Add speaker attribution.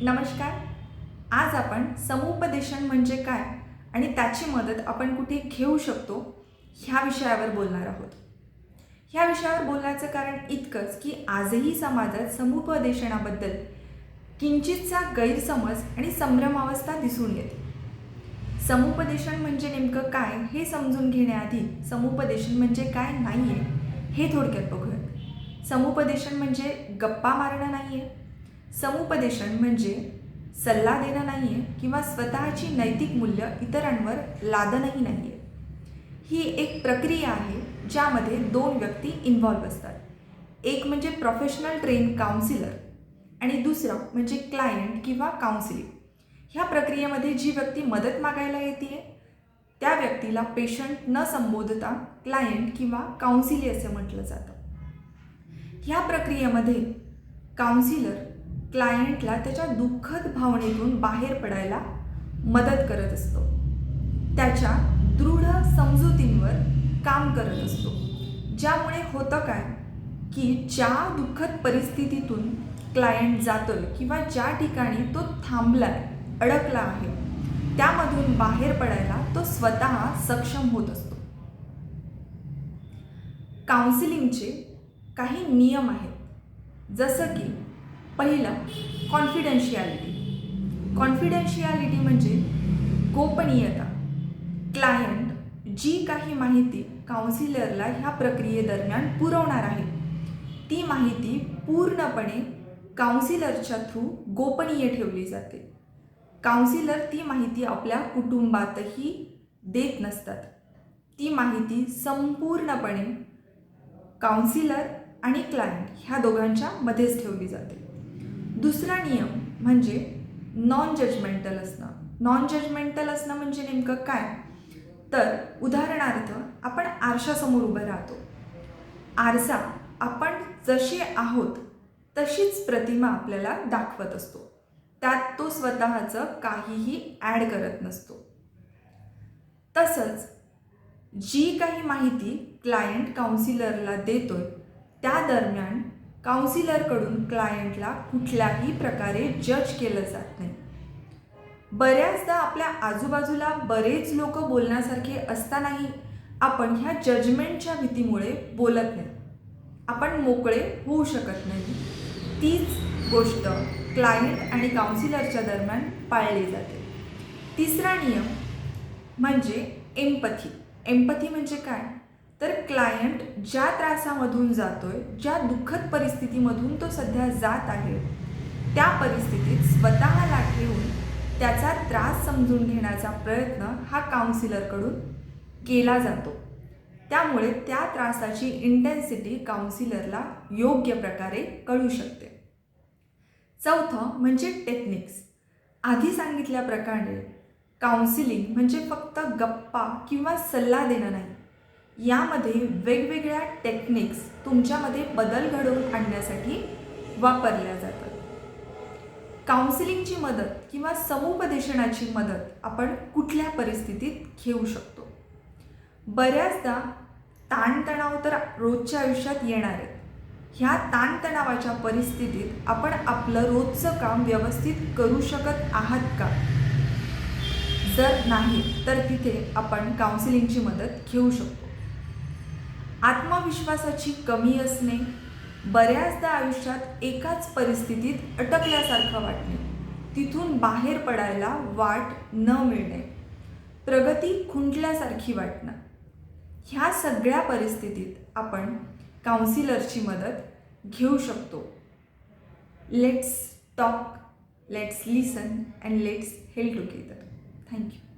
Speaker 1: नमस्कार. आज आपण समुपदेशन म्हणजे काय आणि त्याची मदत आपण कुठे घेऊ शकतो ह्या विषयावर बोलणार आहोत. ह्या विषयावर बोलण्याचं कारण इतकंच की आजही समाजात समुपदेशनाबद्दल किंचितचा गैरसमज आणि संभ्रमावस्था दिसून येते. समुपदेशन म्हणजे नेमकं काय हे समजून घेण्याआधी समुपदेशन म्हणजे काय नाही आहे हे थोडक्यात बघूया. समुपदेशन म्हणजे गप्पा मारणं नाही आहे. समुपदेशन म्हणजे सल्ला देणं नाही आहे किंवा स्वतःची नैतिक मूल्य इतरांवर लादणंही नाही आहे. ही एक प्रक्रिया आहे ज्यामध्ये दोन व्यक्ती इन्व्हॉल्व असतात. एक म्हणजे प्रोफेशनल ट्रेन काउन्सिलर आणि दुसरं म्हणजे क्लायंट किंवा काउन्सिलिंग. ह्या प्रक्रियेमध्ये जी व्यक्ती मदत मागायला येते त्या व्यक्तीला पेशंट न संबोधता क्लायंट किंवा काउन्सिली असे म्हटलं जातं. ह्या प्रक्रियेमध्ये काउन्सिलर क्लायंटला त्याच्या दुःखद भावनेतून बाहेर पडायला मदत करत असतो. त्याच्या दृढ समजुतींवर काम करत असतो. ज्यामुळे होतं काय की ज्या दुःखद परिस्थितीतून क्लायंट जातोय किंवा ज्या ठिकाणी तो थांबलाय, अडकला आहे, त्यामधून बाहेर पडायला तो स्वतः सक्षम होत असतो. काउन्सिलिंगचे काही नियम आहेत. जसं की पहिलं, कॉन्फिडेन्शियालिटी. कॉन्फिडेन्शियालिटी म्हणजे गोपनीयता. क्लायंट जी काही माहिती काउन्सिलरला ह्या प्रक्रियेदरम्यान पुरवणार आहे ती माहिती पूर्णपणे काउन्सिलरच्या थ्रू गोपनीय ठेवली जाते. काउन्सिलर ती माहिती आपल्या कुटुंबातही देत नसतात. ती माहिती संपूर्णपणे काउन्सिलर आणि क्लायंट ह्या दोघांच्या मध्येच ठेवली जाते. दुसरा नियम म्हणजे नॉन जजमेंटल असणं. नॉन जजमेंटल असणं म्हणजे नेमकं काय, तर उदाहरणार्थ आपण आरशासमोर उभं राहतो. आरसा आपण जसे आहोत तशीच प्रतिमा आपल्याला दाखवत असतो. त्यात तो स्वतःचं काहीही ॲड करत नसतो. तसंच जी काही माहिती क्लायंट काउन्सिलरला देतोय त्या दरम्यान काउन्सिलरकडून क्लायंटला कुठल्याही प्रकारे जज केलं जात नाही. बऱ्याचदा आपल्या आजूबाजूला बरेच लोक बोलण्यासारखे असतानाही आपण ह्या जजमेंटच्या भीतीमुळे बोलत नाही. आपण मोकळे होऊ शकत नाही. तीच गोष्ट क्लायंट आणि काउन्सिलरच्या दरम्यान पाळली जाते. तिसरा नियम म्हणजे एम्पथी. एम्पथी म्हणजे काय, तर क्लायंट ज्या त्रासामधून जातोय, ज्या दुःखद परिस्थितीमधून तो सध्या जात आहे, त्या परिस्थितीत स्वतःला ठेवून त्याचा त्रास समजून घेण्याचा प्रयत्न हा काउन्सिलरकडून केला जातो. त्यामुळे त्या त्रासाची इंटेन्सिटी काउन्सिलरला योग्य प्रकारे कळू शकते. चौथं म्हणजे टेक्निक्स. आधी सांगितल्याप्रकारे काउन्सिलिंग म्हणजे फक्त गप्पा किंवा सल्ला देणं नाही. यामध्ये वेगवेगळ्या टेक्निक्स तुमच्यामध्ये बदल घडवून आणण्यासाठी वापरल्या जातात. काउन्सिलिंगची मदत किंवा समुपदेशनाची मदत आपण कुठल्या परिस्थितीत घेऊ शकतो. बऱ्याचदा ताणतणाव तर रोजच्या आयुष्यात येणार आहेत. ह्या ताणतणावाच्या परिस्थितीत आपण आपलं रोजचं काम व्यवस्थित करू शकत आहात का? जर नाही तर तिथे आपण काउन्सिलिंगची मदत घेऊ शकतो. आत्मविश्वासाची कमी असणे, बऱ्याचदा आयुष्यात एकाच परिस्थितीत अटकल्यासारखं वाटणे, तिथून बाहेर पडायला वाट न मिळणे, प्रगती खुंटल्यासारखी वाटणं, ह्या सगळ्या परिस्थितीत आपण काउन्सिलरची मदत घेऊ शकतो. Let's talk, let's listen and let's Hale together. Thank you.